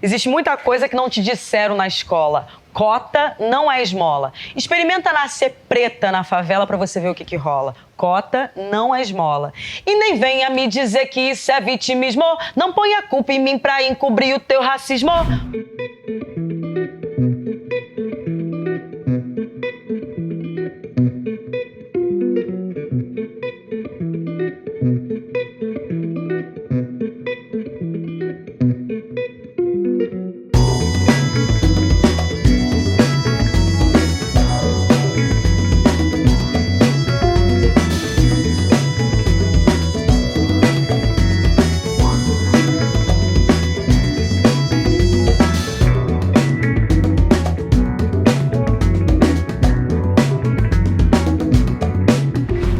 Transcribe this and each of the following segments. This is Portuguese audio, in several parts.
Existe muita coisa que não te disseram na escola. Cota não é esmola. Experimenta nascer preta na favela pra você ver o que rola. Cota não é esmola. E nem venha me dizer que isso é vitimismo. Não ponha a culpa em mim pra encobrir o teu racismo.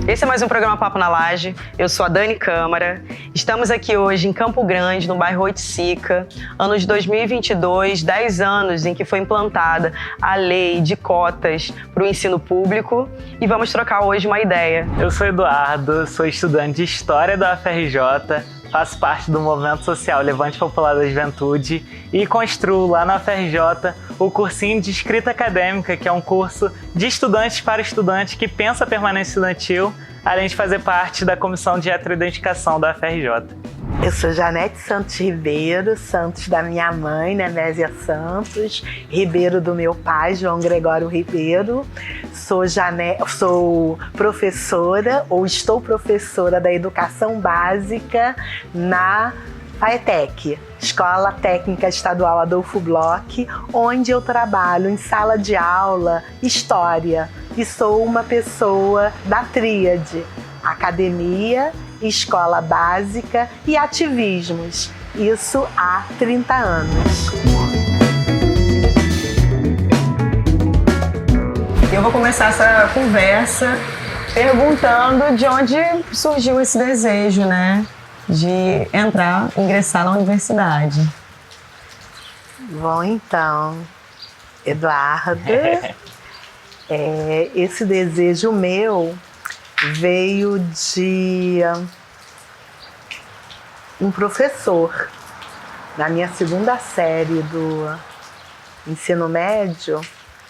Esse é mais um programa Papo na Laje. Eu sou a Dani Câmara. Estamos aqui hoje em Campo Grande, no bairro Oiticica, ano de 2022, 10 anos em que foi implantada a lei de cotas para o ensino público, e vamos trocar hoje uma ideia. Eu sou Eduardo, sou estudante de História da UFRJ, faço parte do Movimento Social Levante Popular da Juventude e construo lá na UFRJ o cursinho de Escrita Acadêmica, que é um curso de estudantes para estudantes que pensa a permanência estudantil, além de fazer parte da Comissão de Heteroidentificação da UFRJ. Eu sou Janete Santos Ribeiro, Santos da minha mãe, Némésia Santos, Ribeiro do meu pai, João Gregório Ribeiro. Sou professora, ou estou professora da Educação Básica na FAETEC, Escola Técnica Estadual Adolfo Bloch, onde eu trabalho em sala de aula, História, e sou uma pessoa da tríade, academia, escola básica e ativismos. Isso há 30 anos. Eu vou começar essa conversa perguntando de onde surgiu esse desejo, né? De ingressar na universidade. Bom, então, Eduardo, esse desejo meu veio de um professor. Na minha segunda série do ensino médio,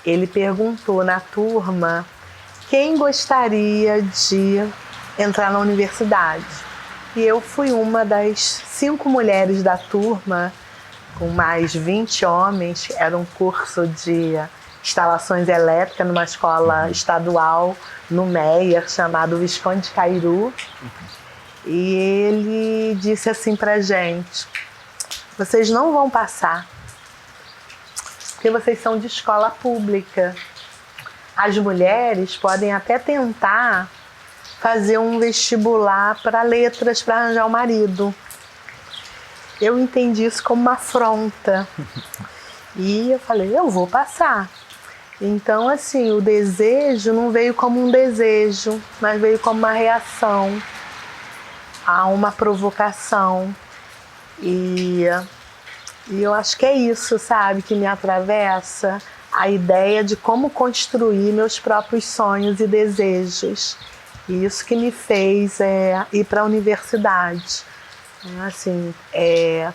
ele perguntou na turma quem gostaria de entrar na universidade. E eu fui uma das 5 mulheres da turma, com mais 20 homens. Era um curso de instalações elétricas numa escola estadual no Meier, chamado Visconde Cairu. E ele disse assim pra gente: vocês não vão passar, porque vocês são de escola pública. As mulheres podem até tentar fazer um vestibular para letras para arranjar um marido. Eu entendi isso como uma afronta. E eu falei, eu vou passar. Então, assim, o desejo não veio como um desejo, mas veio como uma reação a uma provocação. E eu acho que é isso, sabe, que me atravessa, a ideia de como construir meus próprios sonhos e desejos. E isso que me fez ir para a universidade. Assim,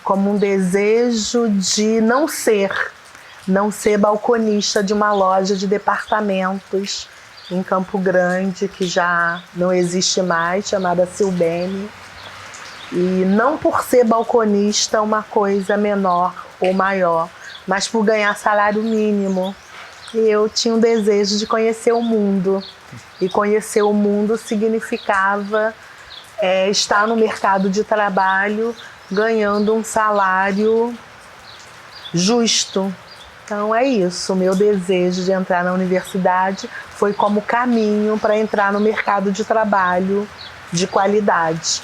como um desejo de não ser balconista de uma loja de departamentos em Campo Grande, que já não existe mais, chamada Silbene. E não por ser balconista uma coisa menor ou maior, mas por ganhar salário mínimo. E eu tinha um desejo de conhecer o mundo. E conhecer o mundo significava estar no mercado de trabalho ganhando um salário justo. Então é isso, o meu desejo de entrar na universidade foi como caminho para entrar no mercado de trabalho de qualidade.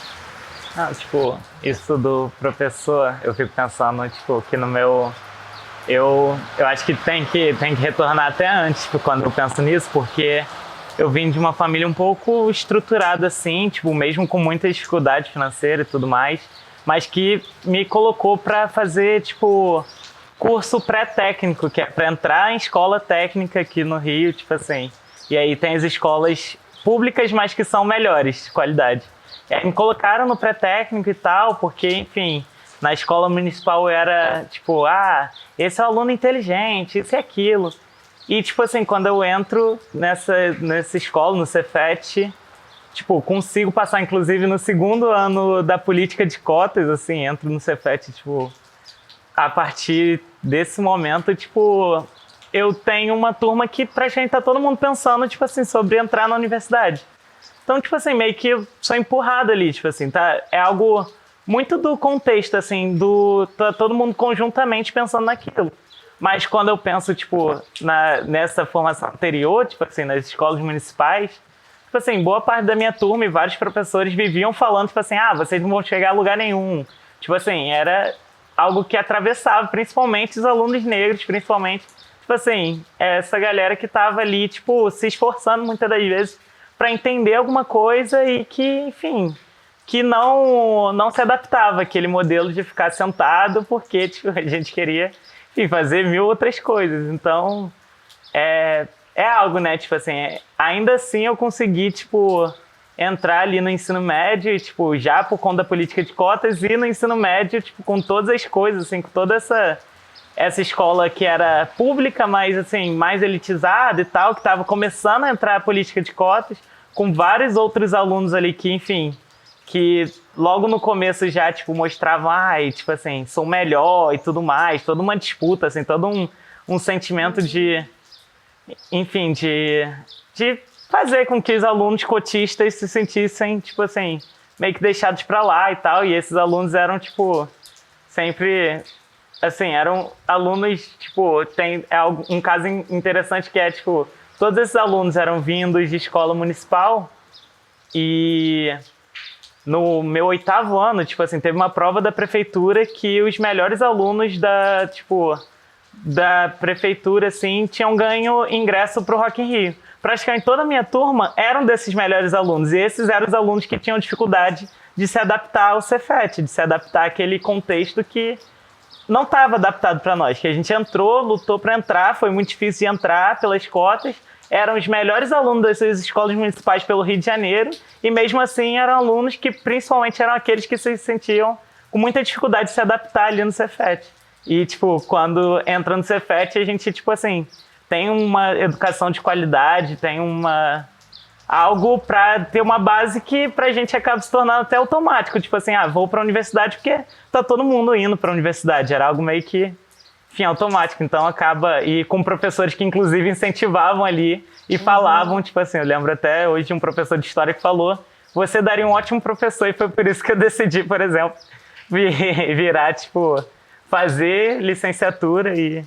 Isso do professor, eu fico pensando, que no meu... Eu acho que tem que retornar até antes, quando eu penso nisso, porque eu vim de uma família um pouco estruturada assim, mesmo com muita dificuldade financeira e tudo mais, mas que me colocou para fazer, curso pré-técnico, que é para entrar em escola técnica aqui no Rio, E aí tem as escolas públicas, mas que são melhores de qualidade. E aí me colocaram no pré-técnico e tal, porque, enfim, na escola municipal era, tipo, esse é o aluno inteligente, isso e aquilo. E, tipo assim, quando eu entro nessa escola, no Cefet, tipo, consigo passar, inclusive, no segundo ano da política de cotas, assim, entro no Cefet, tipo, a partir desse momento, tipo, eu tenho uma turma que praticamente tá todo mundo pensando, tipo assim, sobre entrar na universidade. Então, tipo assim, meio que eu sou empurrado ali, tipo assim, tá? É algo muito do contexto, assim, tá todo mundo conjuntamente pensando naquilo. Mas quando eu penso, tipo, nessa formação anterior, tipo assim, nas escolas municipais, tipo assim, boa parte da minha turma e vários professores viviam falando, tipo assim, vocês não vão chegar a lugar nenhum. Tipo assim, era algo que atravessava principalmente os alunos negros, principalmente, tipo assim, essa galera que tava ali, tipo, se esforçando muitas das vezes para entender alguma coisa e que, enfim, que não se adaptava àquele modelo de ficar sentado porque, tipo, a gente queria, enfim, fazer mil outras coisas. Então, é algo, né, tipo assim, ainda assim eu consegui, tipo, entrar ali no ensino médio, tipo, já por conta da política de cotas, e no ensino médio, tipo, com todas as coisas, assim, com toda essa escola que era pública, mas, assim, mais elitizada e tal, que estava começando a entrar a política de cotas, com vários outros alunos ali que, enfim, que logo no começo já, tipo, mostravam, tipo assim, sou melhor e tudo mais, toda uma disputa, assim, todo um sentimento de, enfim, de fazer com que os alunos cotistas se sentissem, tipo assim, meio que deixados pra lá e tal. E esses alunos eram, tipo, sempre, assim, eram alunos, tipo, tem um caso interessante que é, tipo, todos esses alunos eram vindos de escola municipal e no meu 8º ano, tipo assim, teve uma prova da prefeitura que os melhores alunos da prefeitura, assim, tinham ganho ingresso pro Rock in Rio. Praticamente toda a minha turma eram desses melhores alunos. E esses eram os alunos que tinham dificuldade de se adaptar ao Cefet, de se adaptar àquele contexto que não estava adaptado para nós. Que a gente entrou, lutou para entrar, foi muito difícil de entrar pelas cotas. Eram os melhores alunos dessas escolas municipais pelo Rio de Janeiro. E mesmo assim eram alunos que principalmente eram aqueles que se sentiam com muita dificuldade de se adaptar ali no Cefet. E, tipo, quando entra no Cefet, a gente, tipo assim, tem uma educação de qualidade, tem algo para ter uma base que pra gente acaba se tornando até automático. Tipo assim, vou pra universidade porque tá todo mundo indo pra universidade. Era algo meio que, enfim, automático. Então acaba, e com professores que inclusive incentivavam ali e falavam, tipo assim, eu lembro até hoje de um professor de história que falou, você daria um ótimo professor, e foi por isso que eu decidi, por exemplo, virar, tipo, fazer licenciatura e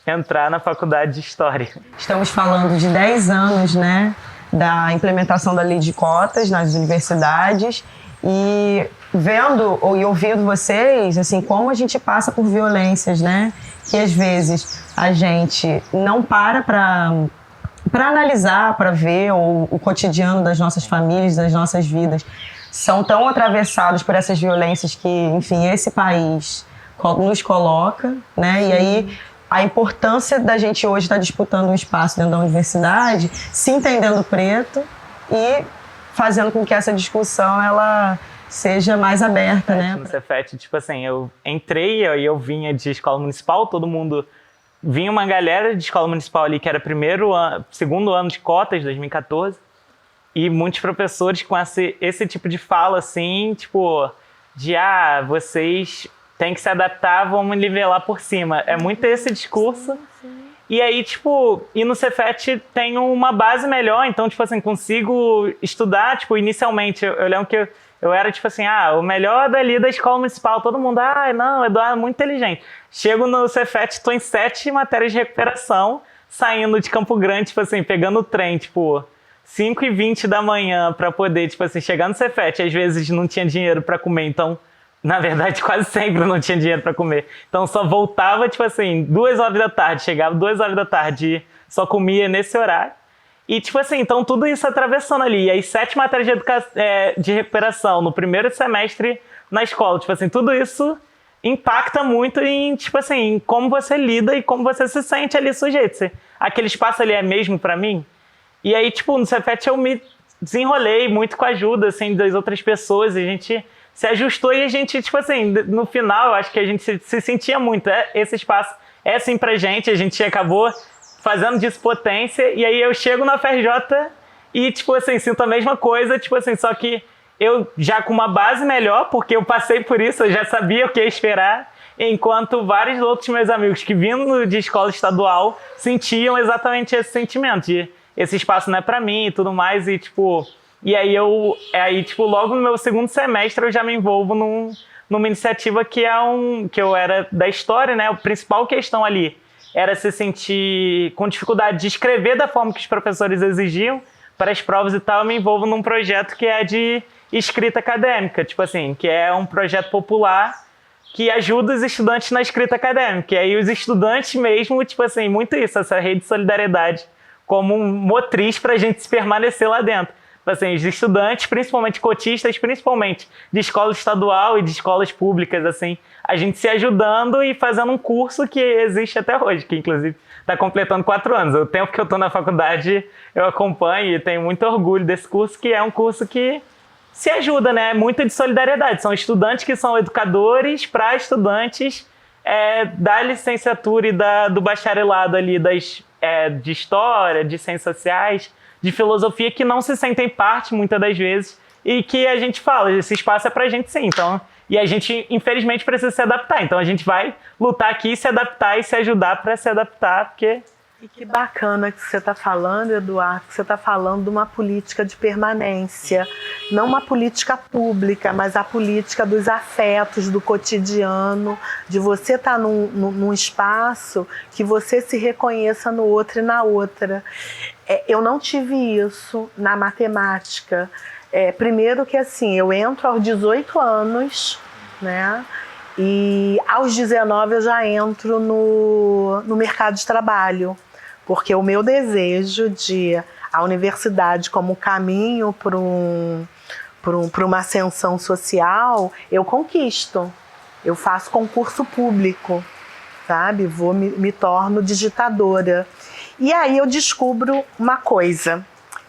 entrar na faculdade de História. Estamos falando de 10 anos, né, da implementação da lei de cotas nas universidades e vendo e ouvindo vocês, assim, como a gente passa por violências, né, que às vezes a gente não para analisar, para ver o cotidiano das nossas famílias, das nossas vidas, são tão atravessados por essas violências que, enfim, esse país nos coloca, né, e aí a importância da gente hoje estar disputando um espaço dentro da universidade, se entendendo preto e fazendo com que essa discussão ela seja mais aberta, né? No Cefet, tipo assim, eu entrei e eu vinha de escola municipal, todo mundo vinha uma galera de escola municipal ali que era segundo ano de cotas, 2014, e muitos professores com esse tipo de fala assim, tipo, de vocês tem que se adaptar, vamos nivelar por cima. É muito esse discurso. E aí, tipo, e no Cefet tem uma base melhor, então, tipo assim, consigo estudar, tipo, inicialmente, eu lembro que eu era, tipo assim, o melhor dali da escola municipal, todo mundo, não, Eduardo é muito inteligente. Chego no Cefet, tô em 7 matérias de recuperação, saindo de Campo Grande, tipo assim, pegando o trem, tipo, 5h20 da manhã pra poder, tipo assim, chegar no Cefet, às vezes não tinha dinheiro pra comer, então, na verdade, quase sempre não tinha dinheiro pra comer. Então, só voltava, tipo assim, 2 horas da tarde. Chegava 2 horas da tarde e só comia nesse horário. E, tipo assim, então tudo isso atravessando ali. E aí, 7 matérias de recuperação no primeiro semestre na escola. Tipo assim, tudo isso impacta muito em, tipo assim, em como você lida e como você se sente ali sujeito. Aquele espaço ali é mesmo pra mim? E aí, tipo, no Cefet eu me desenrolei muito com a ajuda, assim, das outras pessoas. E a gente se ajustou e a gente, tipo assim, no final, eu acho que a gente se sentia muito. Esse espaço é assim pra gente, a gente acabou fazendo disso potência, e aí eu chego na FRJ e, tipo assim, sinto a mesma coisa, tipo assim, só que eu já com uma base melhor, porque eu passei por isso, eu já sabia o que ia esperar, enquanto vários outros meus amigos que vindo de escola estadual sentiam exatamente esse sentimento de esse espaço não é pra mim e tudo mais, e tipo, tipo, logo no meu segundo semestre eu já me envolvo numa iniciativa que eu era da história, né? A principal questão ali era se sentir com dificuldade de escrever da forma que os professores exigiam para as provas e tal. Eu me envolvo num projeto que é de escrita acadêmica, tipo assim, que é um projeto popular que ajuda os estudantes na escrita acadêmica. E aí os estudantes mesmo, tipo assim, muito isso, essa rede de solidariedade como um motriz para a gente se permanecer lá dentro. Assim, os estudantes, principalmente cotistas, principalmente de escola estadual e de escolas públicas, assim, a gente se ajudando e fazendo um curso que existe até hoje, que inclusive está completando 4 anos. O tempo que eu estou na faculdade, eu acompanho e tenho muito orgulho desse curso, que é um curso que se ajuda, né? Muito de solidariedade. São estudantes que são educadores para estudantes da licenciatura e do bacharelado ali de história, de ciências sociais, de filosofia, que não se sentem parte muitas das vezes e que a gente fala, esse espaço é pra gente sim, então, e a gente infelizmente precisa se adaptar, então a gente vai lutar aqui, se adaptar e se ajudar para se adaptar, porque... E que bacana que você está falando, Eduardo, que você está falando de uma política de permanência, não uma política pública, mas a política dos afetos, do cotidiano, de você estar num espaço que você se reconheça no outro e na outra. Eu não tive isso na matemática. Primeiro que assim, eu entro aos 18 anos, né? E aos 19 eu já entro no mercado de trabalho, porque o meu desejo de a universidade como caminho para uma ascensão social, eu conquisto. Eu faço concurso público, sabe? Me torno digitadora. E aí eu descubro uma coisa,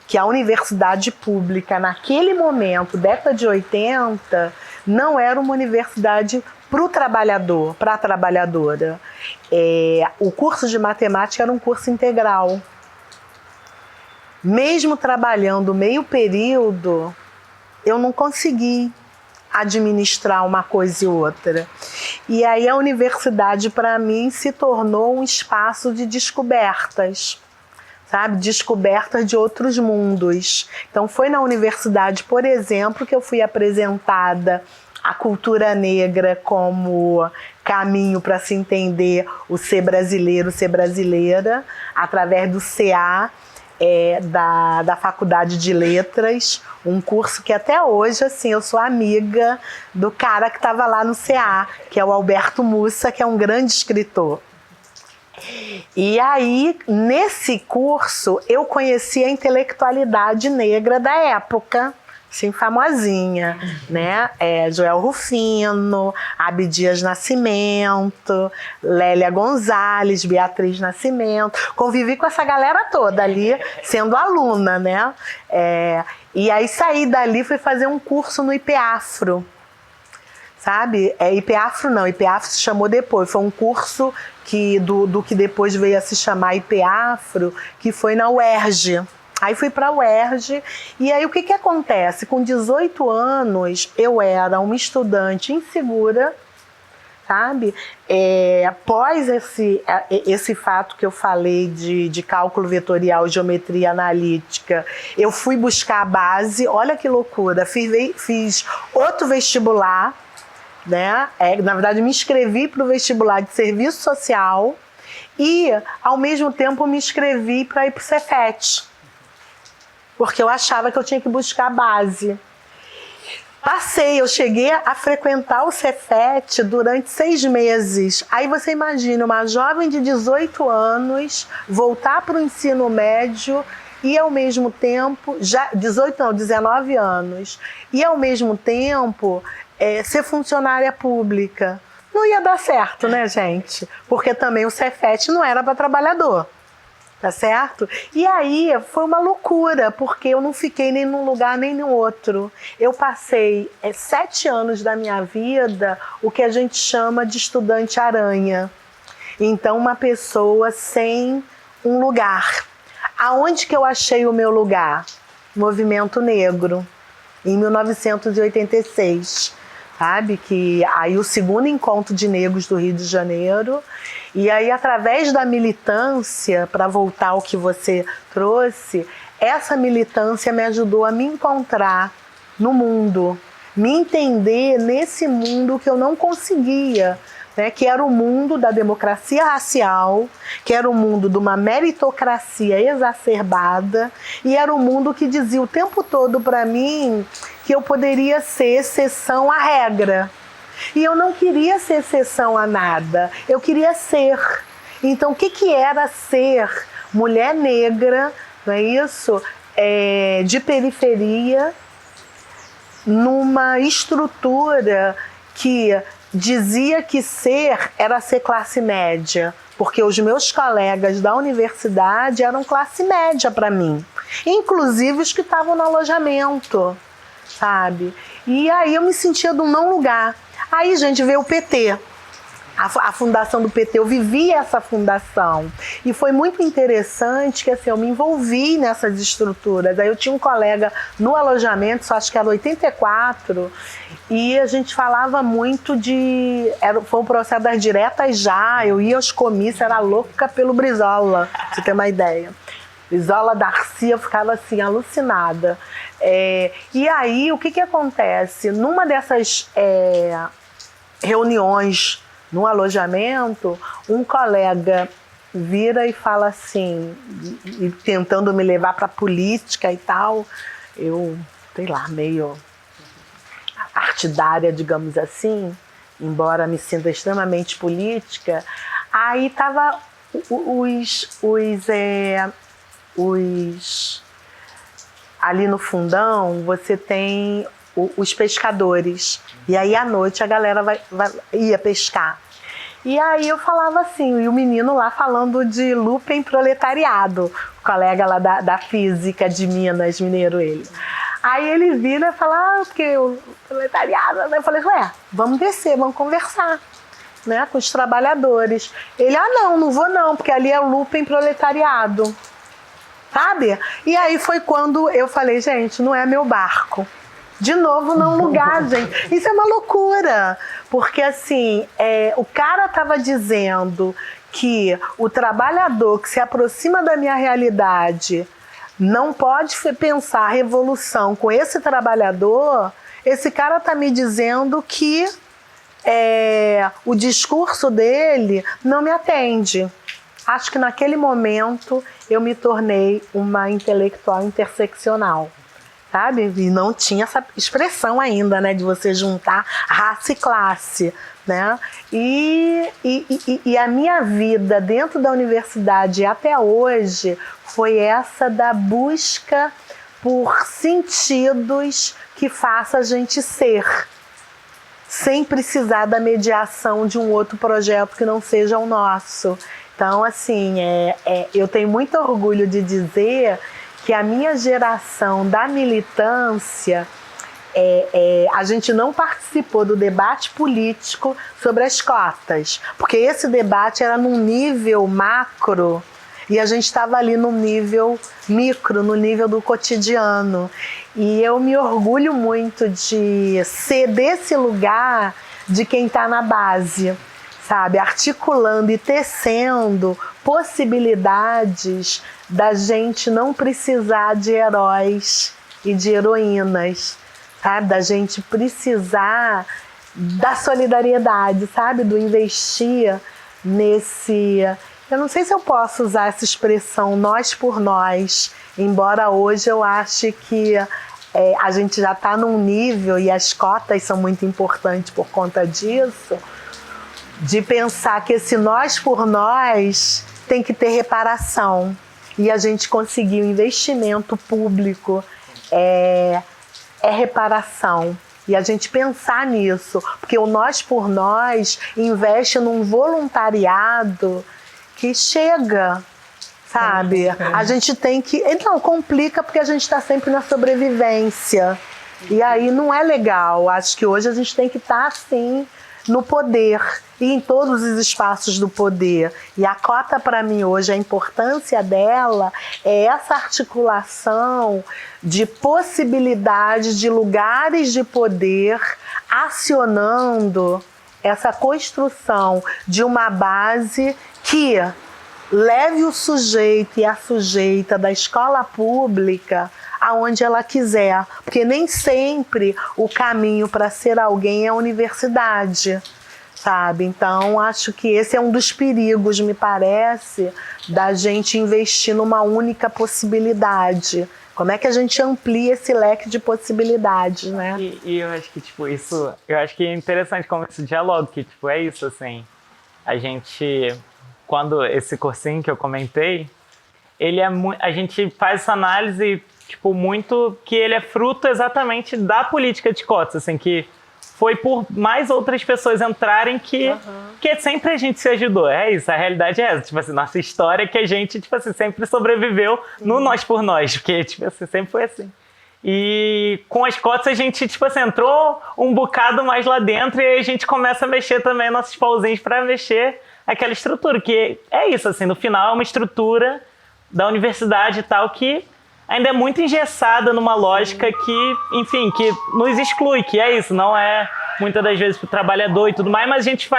que a universidade pública naquele momento, década de 80, não era uma universidade para o trabalhador, para a trabalhadora. O curso de matemática era um curso integral. Mesmo trabalhando meio período, eu não consegui administrar uma coisa e outra. E aí a universidade, para mim, se tornou um espaço de descobertas, sabe? Descobertas de outros mundos. Então foi na universidade, por exemplo, que eu fui apresentada a cultura negra como caminho para se entender o ser brasileiro, ser brasileira, através do CA, da Faculdade de Letras, um curso que até hoje, assim, eu sou amiga do cara que estava lá no CA, que é o Alberto Mussa, que é um grande escritor. E aí, nesse curso, eu conheci a intelectualidade negra da época, assim, famosinha, né? Joel Rufino, Abdias Nascimento, Lélia Gonzalez, Beatriz Nascimento. Convivi com essa galera toda ali, sendo aluna, né? E aí saí dali, fui fazer um curso no IPAfro, sabe? IPAfro não, IPAfro se chamou depois, foi um curso do que depois veio a se chamar IPAfro, que foi na UERJ. Aí fui para a UERJ, e aí o que acontece? Com 18 anos, eu era uma estudante insegura, sabe? Após esse fato que eu falei de cálculo vetorial, geometria analítica, eu fui buscar a base, olha que loucura, fiz outro vestibular, né? Na verdade, me inscrevi para o vestibular de serviço social e, ao mesmo tempo, me inscrevi para ir para o Cefet, porque eu achava que eu tinha que buscar a base. Eu cheguei a frequentar o Cefet durante 6 meses. Aí você imagina uma jovem de 18 anos voltar para o ensino médio e ao mesmo tempo, 19 anos, e ao mesmo tempo ser funcionária pública. Não ia dar certo, né, gente? Porque também o Cefet não era para trabalhador. tá certo? E aí foi uma loucura, porque eu não fiquei nem num lugar nem no outro. Eu passei 7 anos da minha vida o que a gente chama de estudante aranha. Então, uma pessoa sem um lugar. Aonde que eu achei o meu lugar? Movimento negro, em 1986. Sabe? Que aí o segundo encontro de negros do Rio de Janeiro. E aí, através da militância, para voltar ao que você trouxe, essa militância me ajudou a me encontrar no mundo, me entender nesse mundo que eu não conseguia, né? Que era o mundo da democracia racial, que era o mundo de uma meritocracia exacerbada, e era o mundo que dizia o tempo todo para mim que eu poderia ser exceção à regra. E eu não queria ser exceção a nada, eu queria ser. Então, o que era ser mulher negra, não é isso? De periferia, numa estrutura que dizia que ser era ser classe média, porque os meus colegas da universidade eram classe média para mim, inclusive os que estavam no alojamento, sabe? E aí eu me sentia de um não lugar. Aí, gente, veio o PT, a fundação do PT, eu vivi essa fundação. E foi muito interessante que assim, eu me envolvi nessas estruturas. Aí eu tinha um colega no alojamento, só acho que era 84, e a gente falava muito foi um processo das diretas já, eu ia aos comícios, era louca pelo Brizola, pra você ter uma ideia. Brizola Darcy, eu ficava assim, alucinada. E aí, o que acontece? Numa dessas reuniões no alojamento, um colega vira e fala assim, tentando me levar para política e tal, eu, sei lá, meio partidária, digamos assim, embora me sinta extremamente política. Aí tava ali no fundão, você tem os pescadores. E aí à noite a galera ia pescar. E aí eu falava assim, e o menino lá falando de Lupen proletariado, o colega lá da física de Minas, mineiro ele. Aí ele vira e fala, porque o proletariado... Eu falei, vamos descer, vamos conversar, né, com os trabalhadores. Ele, não vou não, porque ali é o Lupen proletariado. Sabe? E aí foi quando eu falei, gente, não é meu barco. De novo, não lugar, gente. Isso é uma loucura. Porque, assim, o cara estava dizendo que o trabalhador que se aproxima da minha realidade não pode pensar a revolução com esse trabalhador. Esse cara está me dizendo que o discurso dele não me atende. Acho que naquele momento eu me tornei uma intelectual interseccional, sabe? E não tinha essa expressão ainda, né, de você juntar raça e classe, né? E a minha vida dentro da universidade até hoje foi essa da busca por sentidos que faça a gente ser, sem precisar da mediação de um outro projeto que não seja o nosso. Então, assim, eu tenho muito orgulho de dizer que a minha geração da militância, a gente não participou do debate político sobre as cotas, porque esse debate era num nível macro e a gente estava ali no nível micro, no nível do cotidiano. E eu me orgulho muito de ser desse lugar de quem está na base, sabe, articulando e tecendo possibilidades da gente não precisar de heróis e de heroínas, sabe, da gente precisar da solidariedade, sabe, do investir nesse... Eu não sei se eu posso usar essa expressão nós por nós, embora hoje eu ache que a gente já está num nível, e as cotas são muito importantes por conta disso, de pensar que esse nós por nós tem que ter reparação. E a gente conseguir o investimento público é reparação. E a gente pensar nisso, porque o nós por nós investe num voluntariado que chega, sabe? A gente tem que... Então, complica porque a gente está sempre na sobrevivência. E aí não é legal. Acho que hoje a gente tem que estar, assim, no poder. E em todos os espaços do poder. E a cota, para mim, hoje, a importância dela é essa articulação de possibilidades de lugares de poder acionando essa construção de uma base que leve o sujeito e a sujeita da escola pública aonde ela quiser, porque nem sempre o caminho para ser alguém é a universidade, sabe? Então, acho que esse é um dos perigos, me parece, da gente investir numa única possibilidade. Como é que a gente amplia esse leque de possibilidades, né? E eu acho que, tipo, isso... Eu acho que é interessante como esse diálogo, que, tipo, é isso, assim. A gente... Quando esse cursinho que eu comentei, ele é a gente faz essa análise, tipo, muito... Que ele é fruto exatamente da política de cotas, assim, que foi por mais outras pessoas entrarem que sempre a gente se ajudou. É isso, a realidade é essa. Tipo assim, nossa história é que a gente, tipo assim, sempre sobreviveu no nós por nós, porque, tipo assim, sempre foi assim. E com as cotas a gente, tipo assim, entrou um bocado mais lá dentro e aí a gente começa a mexer também nossos pauzinhos para mexer aquela estrutura, que é isso, assim, no final é uma estrutura da universidade e tal que ainda é muito engessada numa lógica que, enfim, que nos exclui, que é isso, não é muitas das vezes pro trabalhador e tudo mais, mas a gente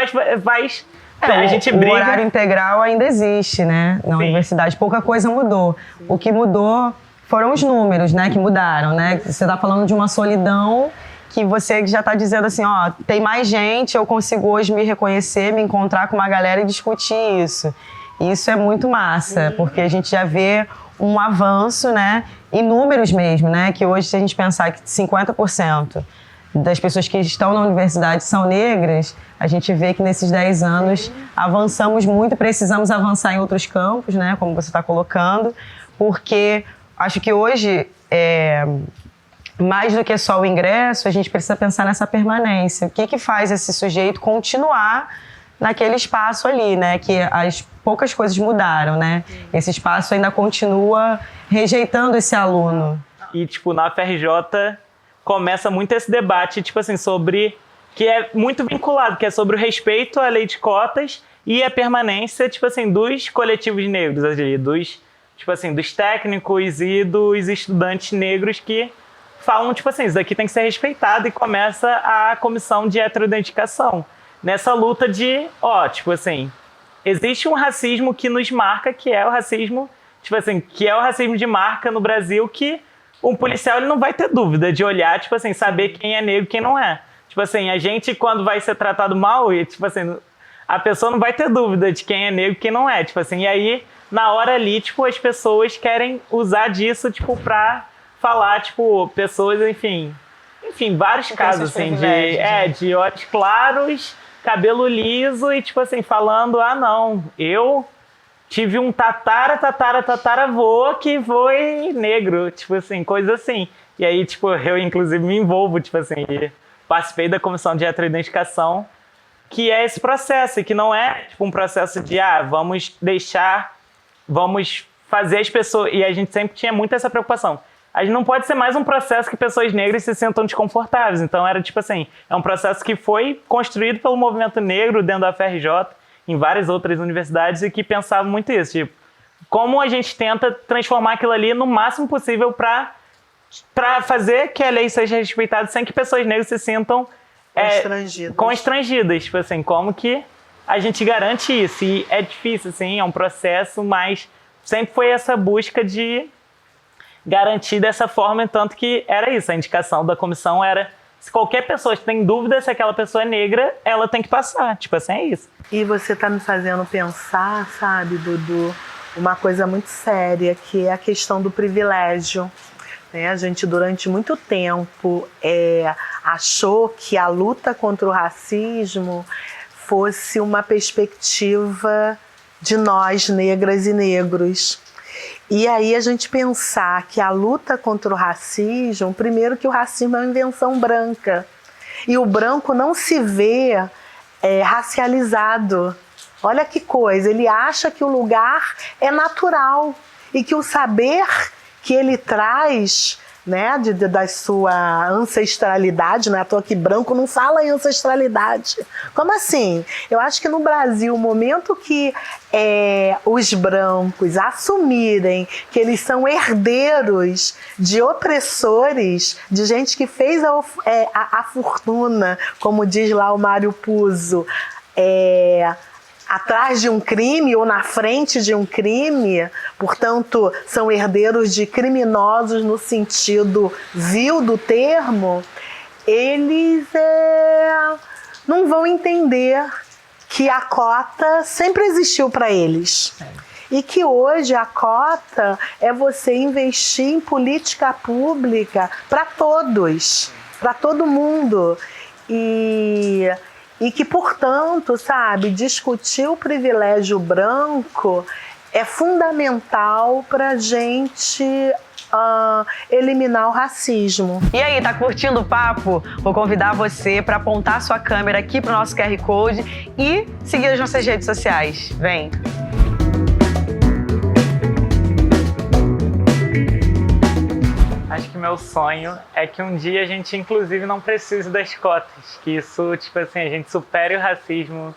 a gente briga. O horário integral ainda existe, né, na universidade, pouca coisa mudou. O que mudou foram os números, né, que mudaram, né, você está falando de uma solidão que você já está dizendo assim, ó, tem mais gente, eu consigo hoje me reconhecer, me encontrar com uma galera e discutir isso. Isso é muito massa, porque a gente já vê um avanço, né, em números mesmo, né, que hoje, se a gente pensar que 50% das pessoas que estão na universidade são negras, a gente vê que nesses 10 anos avançamos muito, precisamos avançar em outros campos, né, como você está colocando, porque acho que hoje, mais do que só o ingresso, a gente precisa pensar nessa permanência. O que faz esse sujeito continuar naquele espaço ali, né, que as poucas coisas mudaram, né? Esse espaço ainda continua rejeitando esse aluno. E, tipo, na UFRJ começa muito esse debate, tipo assim, sobre... Que é muito vinculado, que é sobre o respeito à lei de cotas e a permanência, tipo assim, dos coletivos negros, tipo assim, dos técnicos e dos estudantes negros que falam, tipo assim, isso daqui tem que ser respeitado, e começa a comissão de heteroidentificação. Nessa luta de, tipo assim, existe um racismo que nos marca, que é o racismo, tipo assim, que é o racismo de marca no Brasil, que um policial ele não vai ter dúvida de olhar, tipo assim, saber quem é negro e quem não é. Tipo assim, a gente quando vai ser tratado mal, e tipo assim, a pessoa não vai ter dúvida de quem é negro e quem não é, tipo assim, e aí na hora ali, tipo, as pessoas querem usar disso, tipo, pra falar, tipo, pessoas, enfim, vários casos, assim, de olhos claros, cabelo liso e, tipo assim, falando, não, eu tive um tataravô que foi negro, tipo assim, coisa assim. E aí, tipo, eu inclusive me envolvo, tipo assim, e participei da comissão de heteroidentificação, que é esse processo, e que não é, tipo, um processo de, vamos fazer as pessoas... E a gente sempre tinha muito essa preocupação. A gente não pode ser mais um processo que pessoas negras se sentam desconfortáveis. Então era tipo assim, é um processo que foi construído pelo movimento negro dentro da UFRJ, em várias outras universidades, e que pensava muito isso, tipo, como a gente tenta transformar aquilo ali no máximo possível para fazer que a lei seja respeitada sem que pessoas negras se sintam constrangidas. Tipo assim, como que a gente garante isso? E é difícil, assim, é um processo, mas sempre foi essa busca de garantir dessa forma, tanto que era isso, a indicação da comissão era, se qualquer pessoa tem dúvida se aquela pessoa é negra, ela tem que passar, tipo assim, é isso. E você está me fazendo pensar, sabe, Dudu, uma coisa muito séria, que é a questão do privilégio. A gente, durante muito tempo, achou que a luta contra o racismo fosse uma perspectiva de nós, negras e negros. E aí a gente pensar que a luta contra o racismo, primeiro que o racismo é uma invenção branca. E o branco não se vê racializado. Olha que coisa, ele acha que o lugar é natural e que o saber que ele traz, né, da sua ancestralidade, não é à toa que branco não fala em ancestralidade. Como assim? Eu acho que no Brasil, o momento que os brancos assumirem que eles são herdeiros de opressores, de gente que fez a fortuna, como diz lá o Mário Puzo, atrás de um crime ou na frente de um crime, portanto, são herdeiros de criminosos no sentido vil do termo, eles não vão entender que a cota sempre existiu para eles. E que hoje a cota é você investir em política pública para todos, para todo mundo. E que, portanto, sabe, discutir o privilégio branco é fundamental para a gente eliminar o racismo. E aí, tá curtindo o papo? Vou convidar você para apontar sua câmera aqui para o nosso QR Code e seguir as nossas redes sociais. Vem! Acho que meu sonho é que um dia a gente, inclusive, não precise das cotas. Que isso, tipo assim, a gente supere o racismo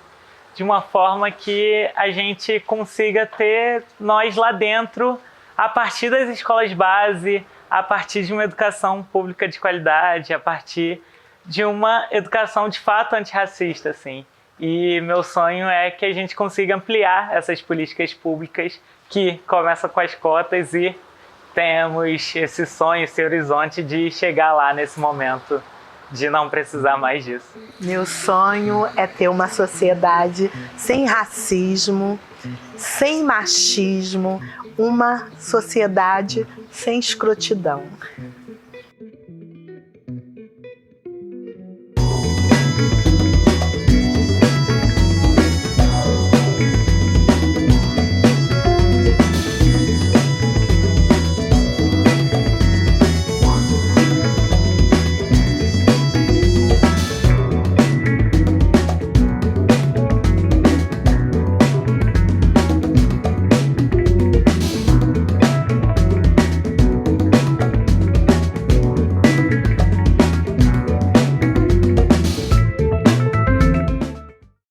de uma forma que a gente consiga ter nós lá dentro, a partir das escolas base, a partir de uma educação pública de qualidade, a partir de uma educação de fato antirracista, assim. E meu sonho é que a gente consiga ampliar essas políticas públicas que começam com as cotas e temos esse sonho, esse horizonte de chegar lá nesse momento, de não precisar mais disso. Meu sonho é ter uma sociedade sem racismo, sem machismo, uma sociedade sem escrotidão.